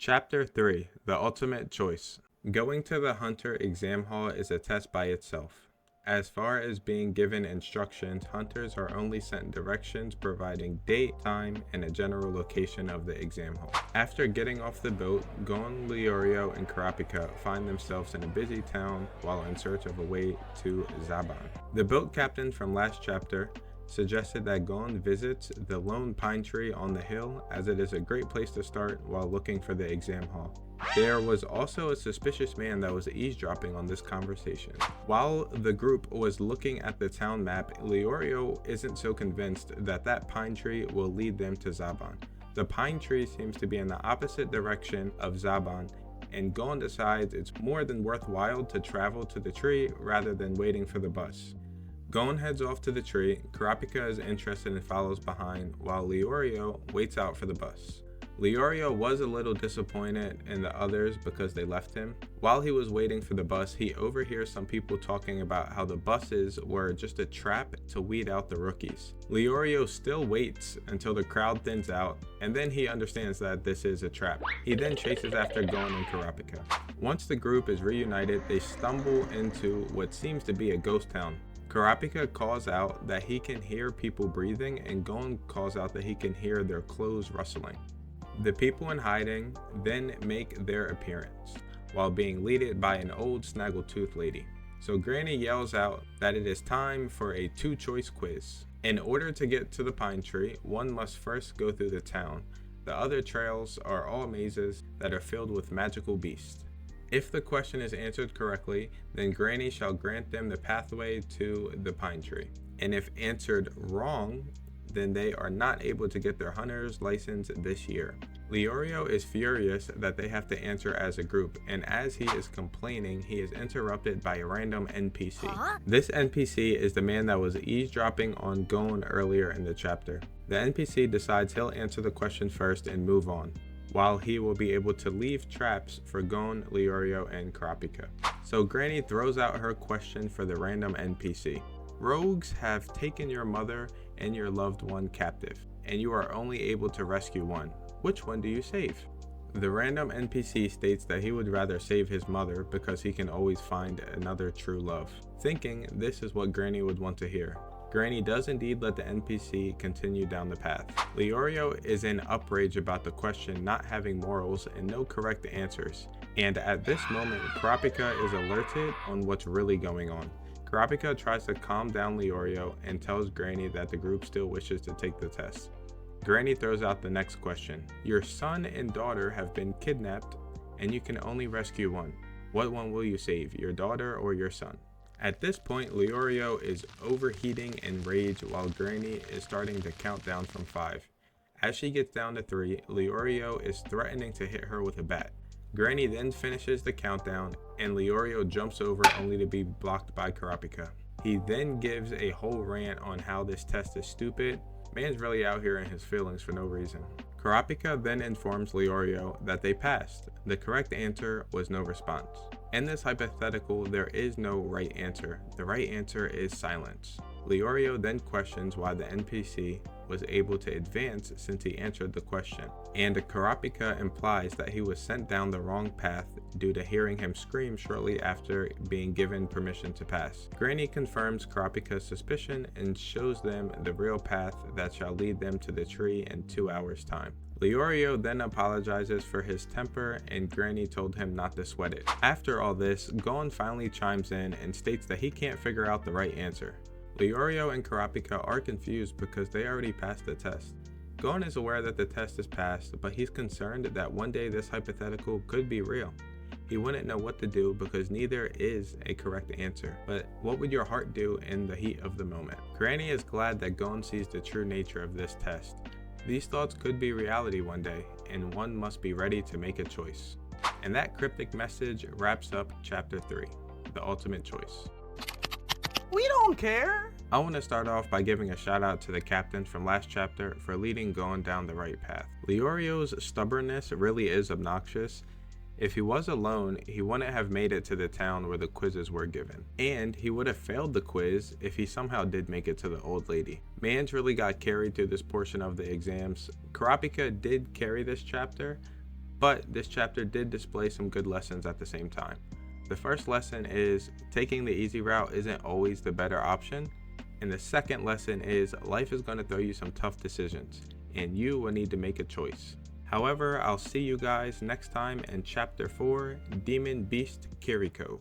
Chapter 3: The Ultimate Choice. Going to the Hunter Exam Hall is a test by itself. As far as being given instructions, hunters are only sent directions providing date, time, and a general location of the exam hall. After getting off the boat, Gon, Leorio, and Kurapika find themselves in a busy town while in search of a way to Zaban. The boat captain from last chapter suggested that Gon visits the lone pine tree on the hill, as it is a great place to start while looking for the exam hall. There was also a suspicious man that was eavesdropping on this conversation. While the group was looking at the town map, Leorio isn't so convinced that that pine tree will lead them to Zaban. The pine tree seems to be in the opposite direction of Zaban, and Gon decides it's more than worthwhile to travel to the tree rather than waiting for the bus. Gon heads off to the tree. Kurapika is interested and follows behind, while Leorio waits out for the bus. Leorio was a little disappointed in the others because they left him. While he was waiting for the bus, he overhears some people talking about how the buses were just a trap to weed out the rookies. Leorio still waits until the crowd thins out, and then he understands that this is a trap. He then chases after Gon and Kurapika. Once the group is reunited, they stumble into what seems to be a ghost town. Kurapika calls out that he can hear people breathing, and Gon calls out that he can hear their clothes rustling. The people in hiding then make their appearance, while being leaded by an old snaggletooth lady. So Granny yells out that it is time for a two-choice quiz. In order to get to the pine tree, one must first go through the town. The other trails are all mazes that are filled with magical beasts. If the question is answered correctly, then Granny shall grant them the pathway to the pine tree. And if answered wrong, then they are not able to get their hunter's license this year. Leorio is furious that they have to answer as a group, and as he is complaining, he is interrupted by a random NPC. This NPC is the man that was eavesdropping on Gon earlier in the chapter. The NPC decides he'll answer the question first and move on, while he will be able to leave traps for Gon, Leorio, and Kurapika. So Granny throws out her question for the random NPC. Rogues have taken your mother and your loved one captive, and you are only able to rescue one. Which one do you save? The random NPC states that he would rather save his mother because he can always find another true love, thinking this is what Granny would want to hear. Granny does indeed let the NPC continue down the path. Leorio is in outrage about the question not having morals and no correct answers, and at this moment, Kurapika is alerted on what's really going on. Kurapika tries to calm down Leorio and tells Granny that the group still wishes to take the test. Granny throws out the next question. Your son and daughter have been kidnapped, and you can only rescue one. What one will you save, your daughter or your son? At this point, Leorio is overheating in rage while Granny is starting to count down from 5. As she gets down to 3, Leorio is threatening to hit her with a bat. Granny then finishes the countdown, and Leorio jumps over only to be blocked by Kurapika. He then gives a whole rant on how this test is stupid. Man's really out here in his feelings for no reason. Kurapika then informs Leorio that they passed. The correct answer was no response. In this hypothetical, there is no right answer. The right answer is silence. Leorio then questions why the NPC was able to advance since he answered the question, and Kurapika implies that he was sent down the wrong path due to hearing him scream shortly after being given permission to pass. Granny confirms Kurapika's suspicion and shows them the real path that shall lead them to the tree in 2 hours' time. Leorio then apologizes for his temper, and Granny told him not to sweat it. After all this, Gon finally chimes in and states that he can't figure out the right answer. Leorio and Kurapika are confused because they already passed the test. Gon is aware that the test is passed, but he's concerned that one day this hypothetical could be real. He wouldn't know what to do because neither is a correct answer. But what would your heart do in the heat of the moment? Granny is glad that Gon sees the true nature of this test. These thoughts could be reality one day, and one must be ready to make a choice. And that cryptic message wraps up Chapter 3, The Ultimate Choice. We don't care. I want to start off by giving a shout out to the captain from last chapter for leading Gon down the right path. Leorio's stubbornness really is obnoxious. If he was alone, he wouldn't have made it to the town where the quizzes were given. And he would have failed the quiz if he somehow did make it to the old lady. Mans really got carried through this portion of the exams. Kurapika did carry this chapter, but this chapter did display some good lessons at the same time. The first lesson is taking the easy route isn't always the better option. And the second lesson is life is going to throw you some tough decisions, and you will need to make a choice. However, I'll see you guys next time in Chapter 4, Demon Beast Kiriko.